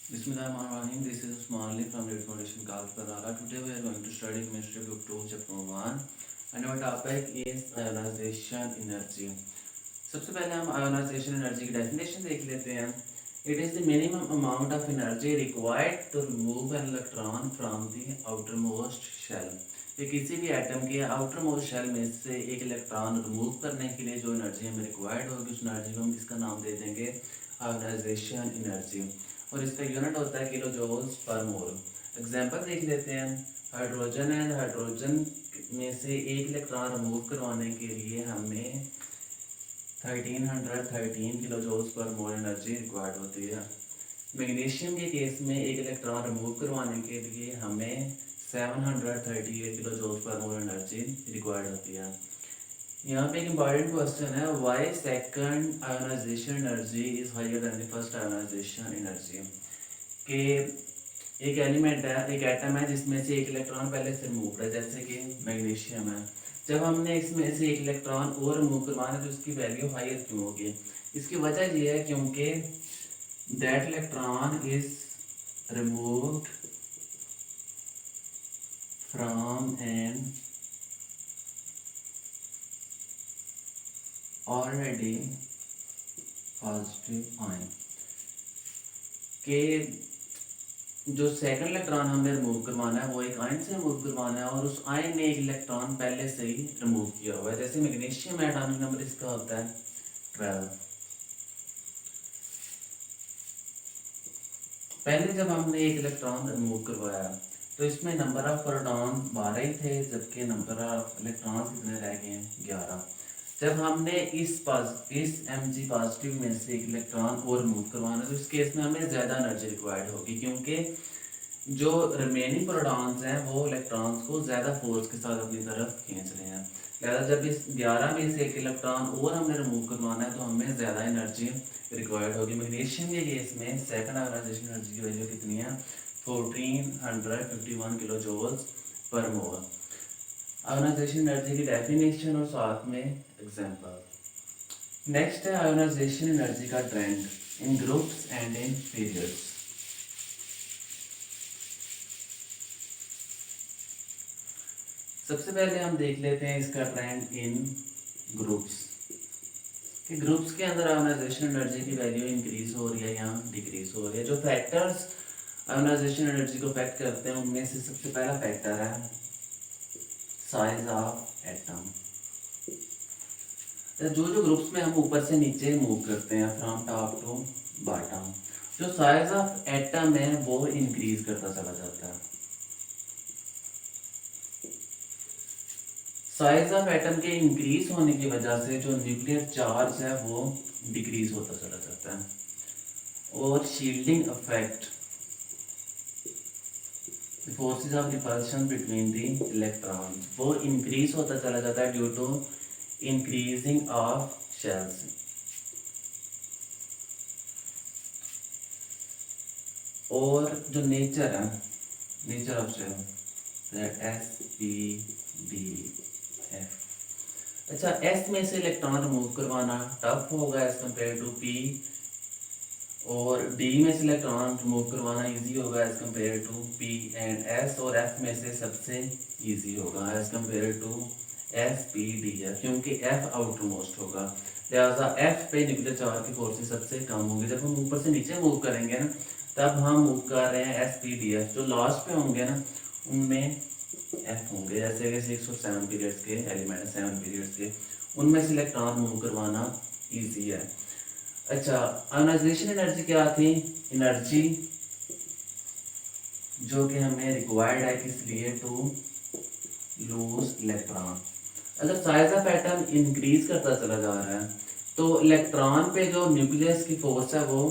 Bismillahirrahmanirrahim. This is Usman Ali from Red Foundation Kalpurara. Today we are going to study Chemistry Book 2, Chapter 1, and our topic is ionization energy. सबसे पहले हम ionization energy की definition देख लेते हैं. It is the minimum amount of energy required to remove an electron from the outermost shell. ये किसी भी एटम के आउटरमोस्ट शेल में से एक इलेक्ट्रॉन रिमूव करने के लिए जो एनर्जी हमें रिक्वायर्ड होगी उस एनर्जी को हम किसका नाम दे देंगे आयोनाइजेशन एनर्जी और इसका यूनिट होता है किलो जूल्स पर मोल. एग्जांपल देख लेते हैं. हाइड्रोजन एंड हाइड्रोजन में से एक इलेक्ट्रॉन रिमूव करवाने के लिए हमें 1313 किलो जूल्स पर मोल एनर्जी रिक्वायर्ड होती है. मैग्नीशियम के केस में एक इलेक्ट्रॉन रिमूव करवाने के लिए हमें 738 किलो जूल्स पर मोल एनर्जी रिक्वायर्ड होती है. यहाँ पे एक इम्पॉर्टेंट क्वेश्चन है, why second ionization energy is higher than the first ionization energy. कि एक एलिमेंट है, एक एटम है जिसमें से एक इलेक्ट्रॉन पहले से रिमूव है, जैसे कि मैग्नीशियम है. जब हमने इसमें से एक इलेक्ट्रॉन और रिमूव करवाना तो उसकी वैल्यू हायर क्यों होगी? इसकी वजह ये है क्योंकि that electron is removed from an already positive ion. के जो सेकंड इलेक्ट्रॉन हमने रिमूव करवाना है वो एक आयन से रिमूव करवाना है और उस आयन ने एक इलेक्ट्रॉन पहले से ही रिमूव किया हुआ है. जैसे मैग्नीशियम एटॉमिक नंबर इसका होता है 12. पहले जब हमने एक इलेक्ट्रॉन रिमूव करवाया तो इसमें नंबर ऑफ प्रोटॉन 12 ही थे, जबकि नंबर ऑफ इलेक्ट्रॉन्स कितने रह गए हैं? 11. जब हमने इस Mg पॉजिटिव में से एक इलेक्ट्रॉन और रिमूव करवाना तो इस केस में हमें ज़्यादा एनर्जी रिक्वायर्ड होगी क्योंकि जो रिमेनिंग प्रोटॉन्स हैं वो इलेक्ट्रॉन्स को ज़्यादा फोर्स के साथ अपनी तरफ खींच रहे हैं. लिहाजा जब इस 11 में से एक इलेक्ट्रॉन और हमने रिमूव करवाना है तो हमें ज़्यादा एनर्जी रिक्वायर्ड होगी. मैग्नीशियम के केस में सेकंड आयोनाइजेशन एनर्जी की वैल्यू कितनी है? 1451 किलो जूल्स पर मोल. आयोनाइजेशन एनर्जी की डेफिनेशन और साथ में एग्जांपल. नेक्स्ट है आयोनाइजेशन एनर्जी का trend in groups and in periods. सबसे पहले हम देख लेते हैं इसका ट्रेंड इन ग्रुप्स. कि ग्रुप्स के अंदर आयोनाइजेशन एनर्जी की वैल्यू इंक्रीज हो रही है या डिक्रीज हो रही है. जो फैक्टर्स आयोनाइजेशन एनर्जी को अफेक्ट करते हैं उनमें से सबसे पहला फैक्टर है साइज ऑफ एटम. जो ग्रुप्स में हम ऊपर से नीचे मूव करते हैं फ्रॉम टॉप टू बॉटम, जो साइज ऑफ एटम है वो इंक्रीज करता चला जाता है. साइज ऑफ एटम के इंक्रीज होने की वजह से जो न्यूक्लियर चार्ज है वो डिक्रीज होता चला जाता है. और shielding effect, forces of repulsion between the electrons, वो इंक्रीज होता चला जाता है due to increasing of shells. और जो नेचर है, nature of shell that SPDF. अच्छा, S में से इलेक्ट्रॉन रिमूव करवाना टफ होगा एज कम्पेयर टू P और D में से इलेक्ट्रॉन रिमूव करवाना इजी होगा as compare to P and S और F में से सबसे इजी होगा एज कम्पेयर टू SPDF क्योंकि F आउटर मोस्ट होगा. लिहाजा F पे न्यूक्लियर चार्ज की फोर्सेस सबसे कम होगी. जब हम ऊपर से नीचे मूव करेंगे ना तब हम मूव कर रहे हैं SPDF. जो लास्ट पे होंगे ना उनमें F होंगे, जैसे कि 6 और 7 पीरियड्स के एलिमेंट, 7 पीरियड्स के, उनमें से इलेक्ट्रॉन मूव करवाना ईजी है. अच्छा, आयोनाइजेशन एनर्जी क्या थी? एनर्जी जो कि हमें रिक्वायर्ड है किस लिए? To lose electron. अगर साइज ऑफ एटम इंक्रीज करता चला जा रहा है तो इलेक्ट्रॉन पे जो न्यूक्लियस की फोर्स है वो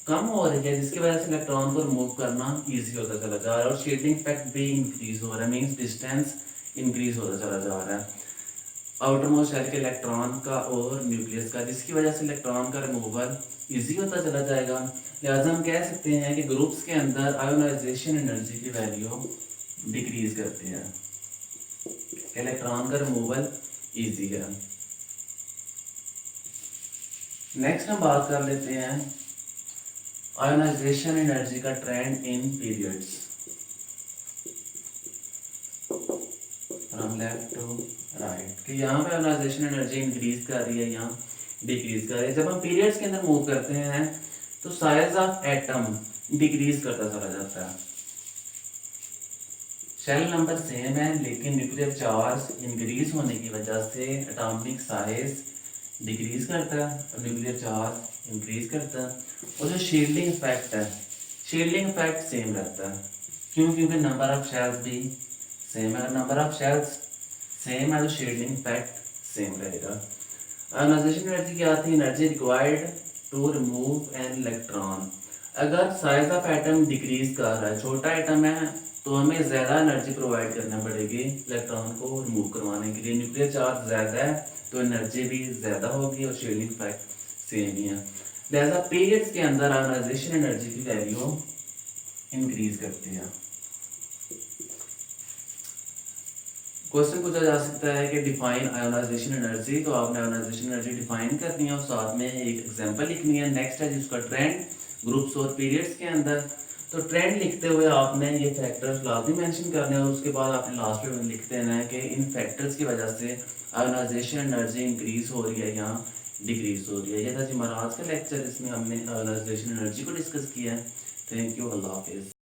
कम हो रही है, जिसकी वजह से इलेक्ट्रॉन को रिमूव करना इजी होता चला जा रहा है और शील्डिंग इफेक्ट भी इंक्रीज हो रहा है, मींस डिस्टेंस इंक्रीज होता चला जा रहा है आउटर मोस्ट शेल के इलेक्ट्रॉन का और न्यूक्लियस का, जिसकी वजह से इलेक्ट्रॉन का रिमूवल इजी होता चला जाएगा. लिहाजा हम कह सकते हैं कि ग्रुप्स के अंदर आयोनाइजेशन एनर्जी की वैल्यू डिक्रीज करती है, इलेक्ट्रॉन का रिमूवल इजी है. नेक्स्ट हम बात कर लेते हैं आयोनाइजेशन एनर्जी का trend in periods from left to right, कि यहाँ पे आयोनाइजेशन एनर्जी इंक्रीज कर रही है, यहाँ डिक्रीज कर रही है। जब हम पीरियड्स के अंदर मूव करते हैं तो साइज ऑफ एटम डिक्रीज करता चला जाता है। शेल नंबर सेम है लेकिन न्यूक्लियर चार्ज इंक्रीज होने की वजह से एटॉमिक साइज डिक्रीज करता है और न्यूक्लियर चार्ज इंक्रीज करता है। और जो शील्डिंग इफेक्ट है, शील्डिंग इफेक्ट सेम रहता है। क्यों? क्योंकि नंबर ऑफ शेल्स भी सेम है। नंबर ऑफ शेल्स सेम है तो शील्डिंग इफेक्ट सेम रहेगा। आयोनाइजेशन एनर्जी क्या आती है? Energy required to remove an electron. अगर साइज ऑफ एटम डिक्रीज कर रहा है, छोटा एटम है, तो हमें ज़्यादा एनर्जी प्रोवाइड करना पड़ेगी इलेक्ट्रॉन को रिमूव करवाने के लिए। न्यूक्लियर चार्ज ज़्यादा है तो एनर्जी भी ज़्यादा होगी और शील्डिंग इफेक्ट सेम ही है। लिहाजा पीरियड्स के अंदर आयोनाइजेशन एनर्जी की वैल्यू इंक्रीज करती है। क्वेश्चन पूछा जा सकता है कि डिफाइन आयोनाइजेशन एनर्जी, तो आपने आयोनाइजेशन एनर्जी डिफाइन करनी है और साथ में एक एग्जांपल लिखनी है। नेक्स्ट है जिसका ट्रेंड ग्रुप्स और पीरियड्स के अंदर। तो ट्रेंड लिखते हुए आपने ये फैक्टर्स लाजमी मेंशन करने हैं और उसके बाद आपने लास्ट में लिख देना है कि इन फैक्टर्स की वजह से आयोनाइजेशन एनर्जी इंक्रीज हो रही है या डिक्रीज हो रही है। ये था जी हमारा आज का लेक्चर, इसमें हमने आयोनाइजेशन एनर्जी को डिस्कस किया है। थैंक यू, अल्लाह हाफिज़।